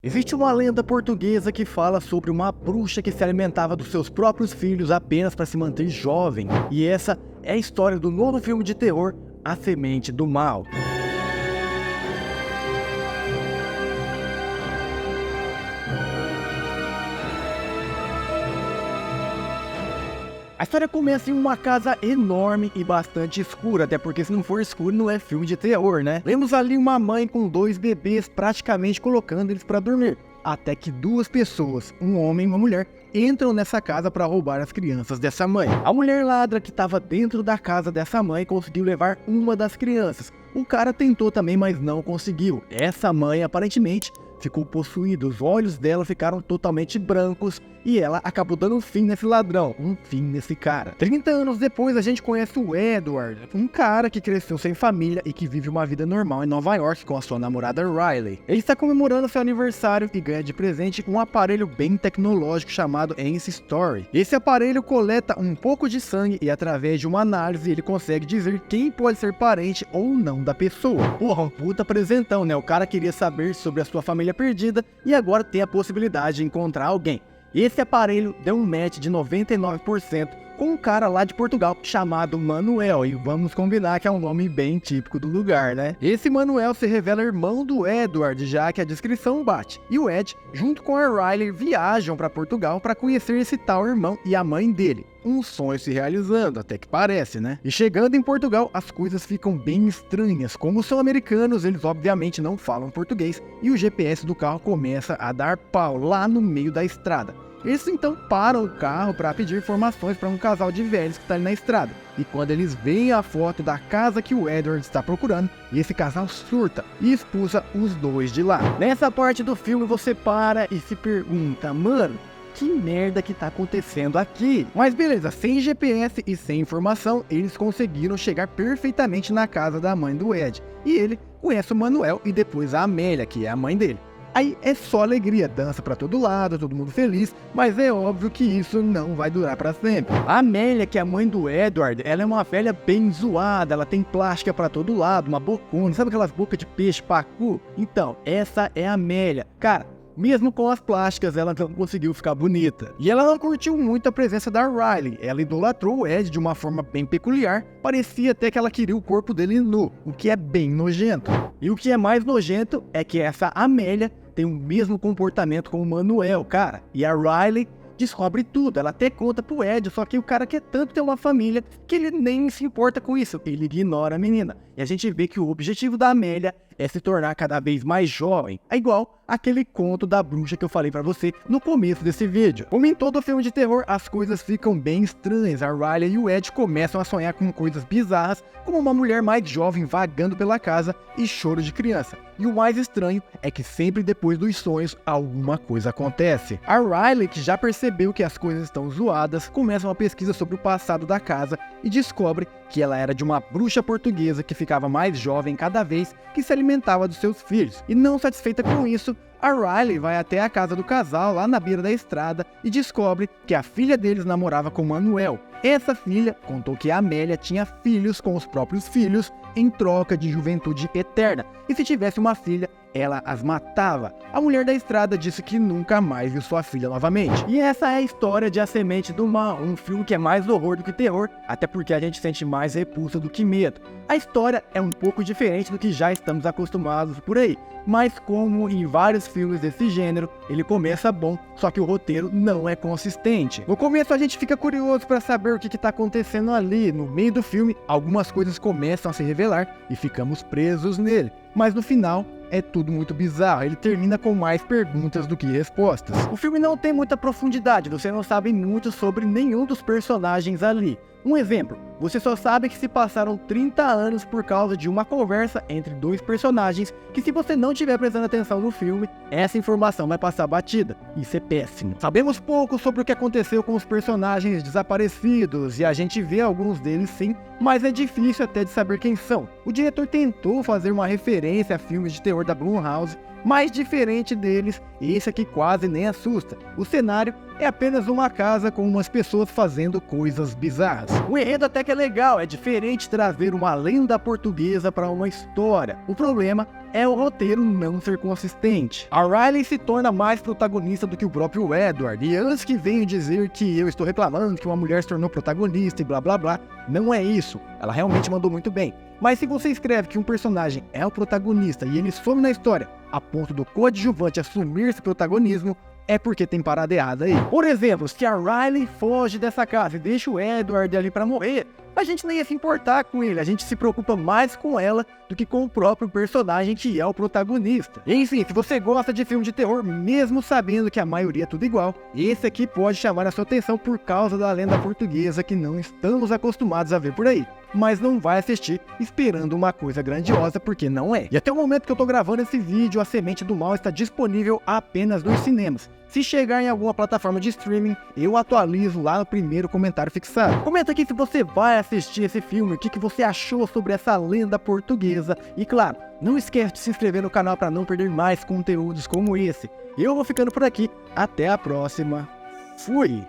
Existe uma lenda portuguesa que fala sobre uma bruxa que se alimentava dos seus próprios filhos apenas para se manter jovem. E essa é a história do novo filme de terror, A Semente do Mal. A história começa em uma casa enorme e bastante escura, até porque se não for escuro não é filme de terror, né? Vemos ali uma mãe com dois bebês praticamente colocando eles para dormir. Até que duas pessoas, um homem e uma mulher, entram nessa casa para roubar as crianças dessa mãe. A mulher ladra que estava dentro da casa dessa mãe conseguiu levar uma das crianças. O cara tentou também, mas não conseguiu. Essa mãe aparentemente ficou possuída, os olhos dela ficaram totalmente brancos e ela acabou dando um fim nesse ladrão, um fim nesse cara. 30 anos depois a gente conhece o Edward, um cara que cresceu sem família e que vive uma vida normal em Nova York com a sua namorada Riley. Ele está comemorando seu aniversário e ganha de presente um aparelho bem tecnológico chamado Ancestry. Esse aparelho coleta um pouco de sangue e através de uma análise ele consegue dizer quem pode ser parente ou não da pessoa. Porra, um puta presentão, né? O cara queria saber sobre a sua família perdida e agora tem a possibilidade de encontrar alguém. Esse aparelho deu um match de 99% com um cara lá de Portugal chamado Manuel, e vamos combinar que é um nome bem típico do lugar, né? Esse Manuel se revela irmão do Edward, já que a descrição bate, e o Ed, junto com a Riley, viajam para Portugal para conhecer esse tal irmão e a mãe dele. Um sonho se realizando, até que parece, né? E chegando em Portugal, as coisas ficam bem estranhas. Como são americanos, eles obviamente não falam português, e o GPS do carro começa a dar pau lá no meio da estrada. Eles então param o carro para pedir informações para um casal de velhos que está ali na estrada. E quando eles veem a foto da casa que o Edward está procurando, esse casal surta e expulsa os dois de lá. Nessa parte do filme você para e se pergunta, mano, que merda que tá acontecendo aqui? Mas beleza, sem GPS e sem informação, eles conseguiram chegar perfeitamente na casa da mãe do Ed. E ele conhece o Manuel e depois a Amélia, que é a mãe dele. Aí é só alegria, dança pra todo lado, todo mundo feliz, mas é óbvio que isso não vai durar pra sempre. A Amélia, que é a mãe do Edward, ela é uma velha bem zoada, ela tem plástica pra todo lado, uma bocona, sabe aquelas bocas de peixe, pacu? Então, essa é a Amélia. Cara, mesmo com as plásticas, ela não conseguiu ficar bonita. E ela não curtiu muito a presença da Riley. Ela idolatrou o Ed de uma forma bem peculiar. Parecia até que ela queria o corpo dele nu, o que é bem nojento. E o que é mais nojento é que essa Amélia tem o mesmo comportamento com o Manuel, cara. E a Riley descobre tudo, ela até conta pro Ed, só que o cara quer tanto ter uma família que ele nem se importa com isso, ele ignora a menina. E a gente vê que o objetivo da Amélia é se tornar cada vez mais jovem, é igual aquele conto da bruxa que eu falei pra você no começo desse vídeo. Como em todo filme de terror, as coisas ficam bem estranhas, a Riley e o Ed começam a sonhar com coisas bizarras, como uma mulher mais jovem vagando pela casa e choro de criança. E o mais estranho é que sempre depois dos sonhos, alguma coisa acontece. A Riley, que já percebeu que as coisas estão zoadas, começa uma pesquisa sobre o passado da casa e descobre que ela era de uma bruxa portuguesa que ficava mais jovem cada vez que se alimentava dos seus filhos. E não satisfeita com isso, a Riley vai até a casa do casal lá na beira da estrada e descobre que a filha deles namorava com Manuel. Essa filha contou que a Amélia tinha filhos com os próprios filhos em troca de juventude eterna, e se tivesse uma filha, ela as matava. A mulher da estrada disse que nunca mais viu sua filha novamente. E essa é a história de A Semente do Mal, um filme que é mais horror do que terror, até porque a gente sente mais repulsa do que medo. A história é um pouco diferente do que já estamos acostumados por aí, mas como em vários filmes desse gênero, ele começa bom, só que o roteiro não é consistente. No começo a gente fica curioso para saber o que está acontecendo ali. No meio do filme, algumas coisas começam a se revelar e ficamos presos nele, mas no final é tudo muito bizarro, ele termina com mais perguntas do que respostas. O filme não tem muita profundidade, você não sabe muito sobre nenhum dos personagens ali. Um exemplo, você só sabe que se passaram 30 anos por causa de uma conversa entre dois personagens que, se você não estiver prestando atenção no filme, essa informação vai passar batida. Isso é péssimo. Sabemos pouco sobre o que aconteceu com os personagens desaparecidos, e a gente vê alguns deles sim, mas é difícil até de saber quem são. O diretor tentou fazer uma referência a filmes de terror da Blumhouse, mas diferente deles, esse aqui quase nem assusta. O cenário é apenas uma casa com umas pessoas fazendo coisas bizarras. O enredo até que é legal, é diferente trazer uma lenda portuguesa para uma história. O problema é o roteiro não ser consistente. A Riley se torna mais protagonista do que o próprio Edward, e antes que venham dizer que eu estou reclamando que uma mulher se tornou protagonista e blá blá blá, não é isso, ela realmente mandou muito bem. Mas se você escreve que um personagem é o protagonista e ele some na história a ponto do coadjuvante assumir esse protagonismo, é porque tem parada errada aí. Por exemplo, se a Riley foge dessa casa e deixa o Edward ali pra morrer, a gente nem ia se importar com ele, a gente se preocupa mais com ela do que com o próprio personagem que é o protagonista. Enfim, se você gosta de filme de terror, mesmo sabendo que a maioria é tudo igual, esse aqui pode chamar a sua atenção por causa da lenda portuguesa que não estamos acostumados a ver por aí. Mas não vai assistir esperando uma coisa grandiosa, porque não é. E até o momento que eu tô gravando esse vídeo, A Semente do Mal está disponível apenas nos cinemas. Se chegar em alguma plataforma de streaming, eu atualizo lá no primeiro comentário fixado. Comenta aqui se você vai assistir esse filme, o que você achou sobre essa lenda portuguesa. E claro, não esquece de se inscrever no canal para não perder mais conteúdos como esse. Eu vou ficando por aqui, até a próxima. Fui!